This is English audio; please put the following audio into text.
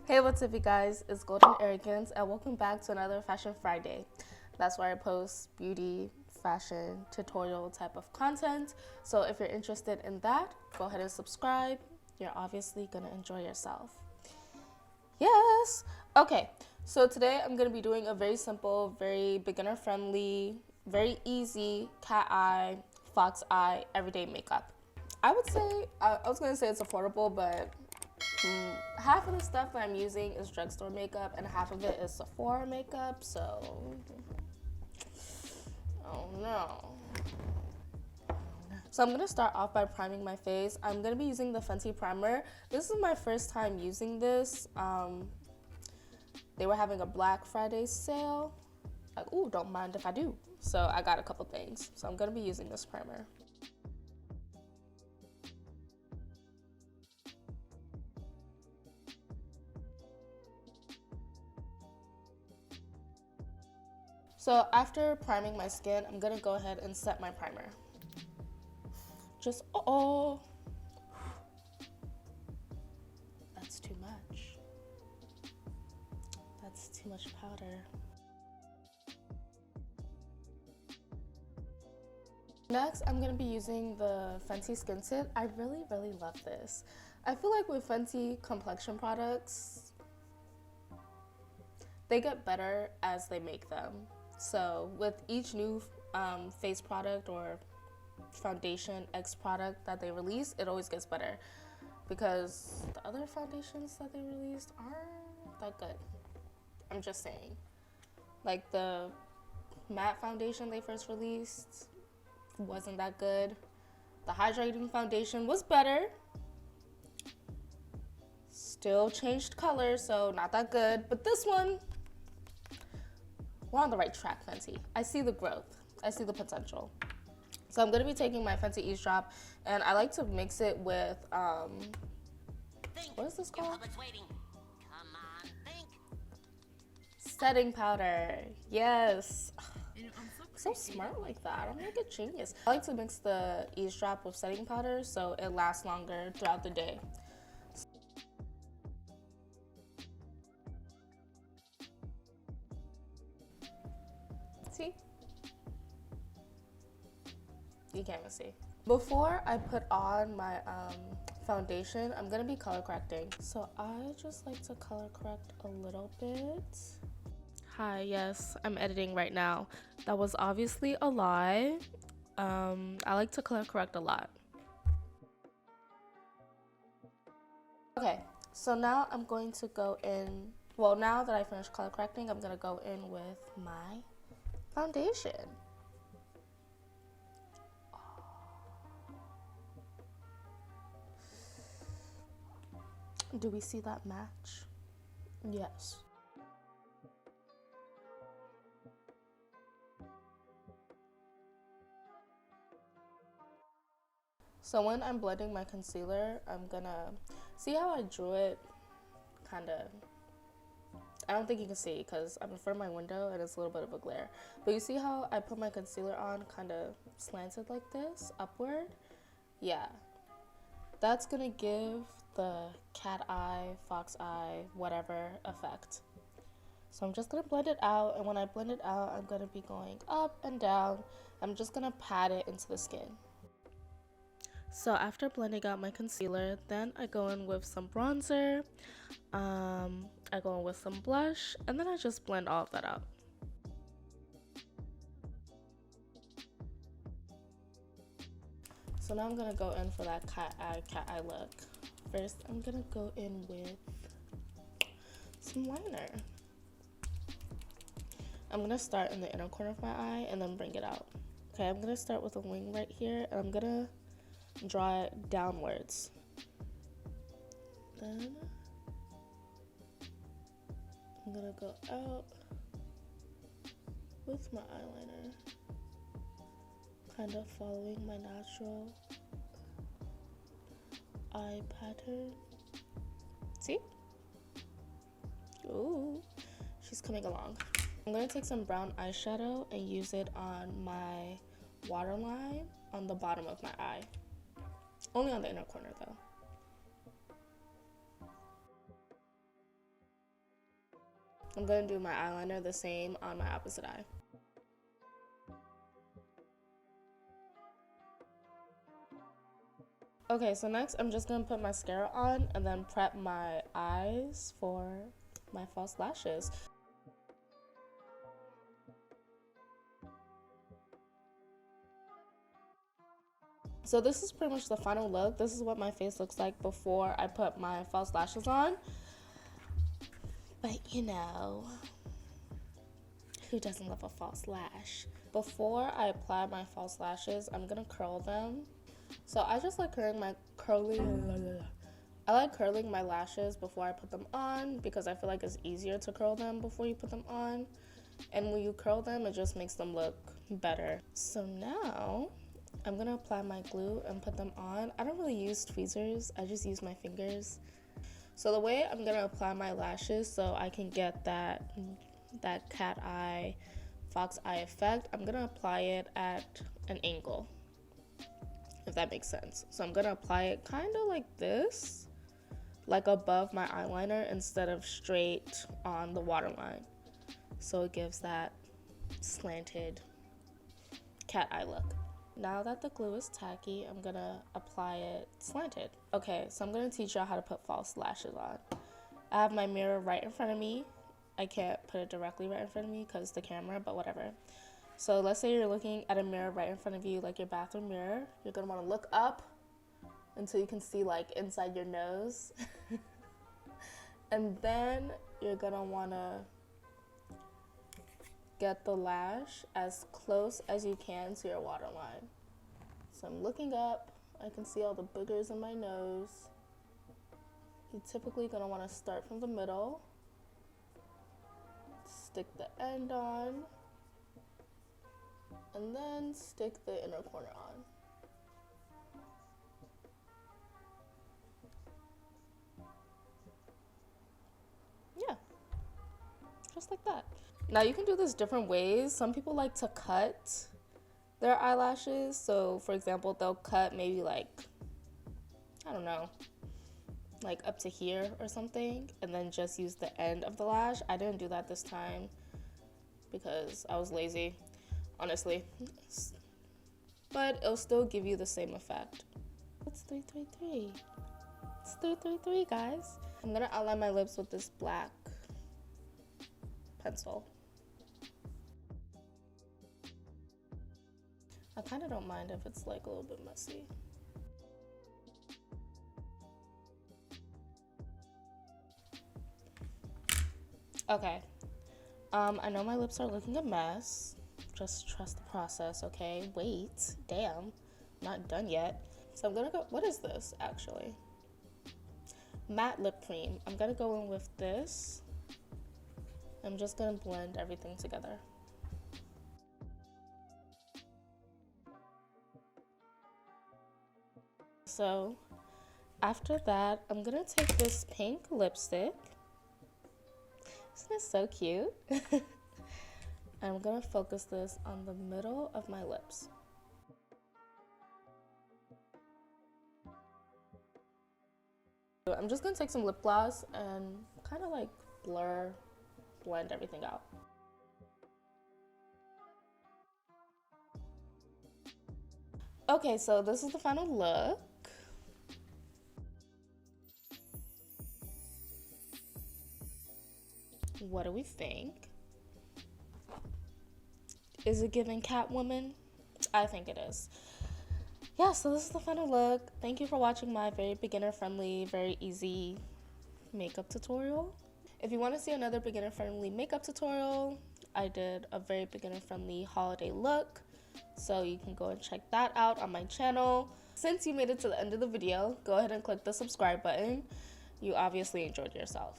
Hey, what's up, you guys? It's Golden Arrogance, and welcome back to another Fashion Friday. That's where I post beauty, fashion, tutorial type of content. So if you're interested in that, go ahead and subscribe. You're obviously gonna enjoy yourself. Yes! Okay, so today I'm gonna be doing a very simple, very beginner friendly, very easy cat eye, fox eye, everyday makeup. I would say, I was gonna say it's affordable, but half of the stuff that I'm using is drugstore makeup and half of it is Sephora makeup, so oh no. So I'm gonna start off by priming my face. I'm gonna be using the Fenty primer. This is my first time using this. They were having a Black Friday sale. Like, ooh, don't mind if I do. So I got a couple things. So I'm gonna be using this primer. So after priming my skin, I'm gonna go ahead and set my primer. Just, that's too much. That's too much powder. Next, I'm gonna be using the Fenty Skin Tint. I really love this. I feel like with Fenty complexion products, they get better as they make them. So with each new face product or foundation X product that they release, it always gets better because the other foundations that they released aren't that good. I'm just saying. Like the matte foundation they first released wasn't that good. The hydrating foundation was better. Still changed color, so not that good. But this one, we're on the right track, Fenty. I see the growth. I see the potential. So I'm gonna be taking my Fenty Eavesdrop, and I like to mix it with, what is this called? Setting powder. Yes. So smart like that. I'm like a genius. I like to mix the Eavesdrop with setting powder so it lasts longer throughout the day. See? You can't even see. Before I put on my foundation, I'm gonna be color correcting. So I just like to color correct a little bit. Hi, yes, I'm editing right now. That was obviously a lie. I like to color correct a lot. Okay, so now I'm going to go in, well, now that I finished color correcting, I'm gonna go in with my foundation. Do we see that match? Yes. So when I'm blending my concealer, I'm gonna see how I drew it, kinda. I don't think you can see because I'm in front of my window and it's a little bit of a glare. But you see how I put my concealer on kinda slanted like this, upward? Yeah. That's gonna give the cat eye, fox eye, whatever effect. So I'm just gonna blend it out, and when I blend it out, I'm gonna be going up and down. I'm just gonna pat it into the skin. So after blending out my concealer, then I go in with some bronzer, I go in with some blush, and then I just blend all of that out. So now I'm gonna go in for that cat eye look. First, I'm gonna go in with some liner. I'm gonna start in the inner corner of my eye and then bring it out. Okay, I'm gonna start with a wing right here, and I'm gonna draw it downwards. Then I'm gonna go out with my eyeliner, kind of following my natural eye pattern. See? Ooh, she's coming along. I'm gonna take some brown eyeshadow and use it on my waterline on the bottom of my eye. Only on the inner corner though. I'm gonna do my eyeliner the same on my opposite eye. Okay, so next I'm just gonna put mascara on and then prep my eyes for my false lashes. So this is pretty much the final look. This is what my face looks like before I put my false lashes on. But you know, who doesn't love a false lash? Before I apply my false lashes, I'm gonna curl them. So I just like curling my lashes before I put them on because I feel like it's easier to curl them before you put them on. And when you curl them, it just makes them look better. So now I'm gonna apply my glue and put them on. I don't really use tweezers, I just use my fingers. So the way I'm gonna apply my lashes so I can get that cat eye, fox eye effect, I'm gonna apply it at an angle, if that makes sense. So I'm gonna apply it kind of like this, like above my eyeliner instead of straight on the waterline. So it gives that slanted cat eye look. Now that the glue is tacky, I'm gonna apply it slanted. Okay, so I'm gonna teach y'all how to put false lashes on. I have my mirror right in front of me. I can't put it directly right in front of me because the camera, but whatever. So let's say you're looking at a mirror right in front of you, like your bathroom mirror. You're gonna wanna look up until you can see like inside your nose. And then you're gonna wanna get the lash as close as you can to your waterline. So I'm looking up, I can see all the boogers in my nose. You're typically gonna wanna start from the middle, stick the end on, and then stick the inner corner on. Yeah, just like that. Now you can do this different ways. Some people like to cut their eyelashes. So for example, they'll cut maybe like, I don't know, like up to here or something, and then just use the end of the lash. I didn't do that this time because I was lazy, honestly. But it'll still give you the same effect. It's 333. It's 333, guys. I'm gonna outline my lips with this black pencil. I kind of don't mind if it's like a little bit messy. Okay, I know my lips are looking a mess. Just trust the process, okay? Wait, damn, not done yet. So I'm gonna go, what is this actually? Matte lip cream. I'm gonna go in with this. I'm just gonna blend everything together. So after that, I'm gonna take this pink lipstick. Isn't it so cute? I'm gonna focus this on the middle of my lips. I'm just gonna take some lip gloss and kind of like blend everything out. Okay, so this is the final look. What do we think? Is it giving Catwoman? I think it is. Yeah, so this is the final look. Thank you for watching my very beginner friendly, very easy makeup tutorial. If you want to see another beginner friendly makeup tutorial, I did a very beginner friendly holiday look, so you can go and check that out on my channel. Since you made it to the end of the video, go ahead and click the subscribe button. You obviously enjoyed yourself.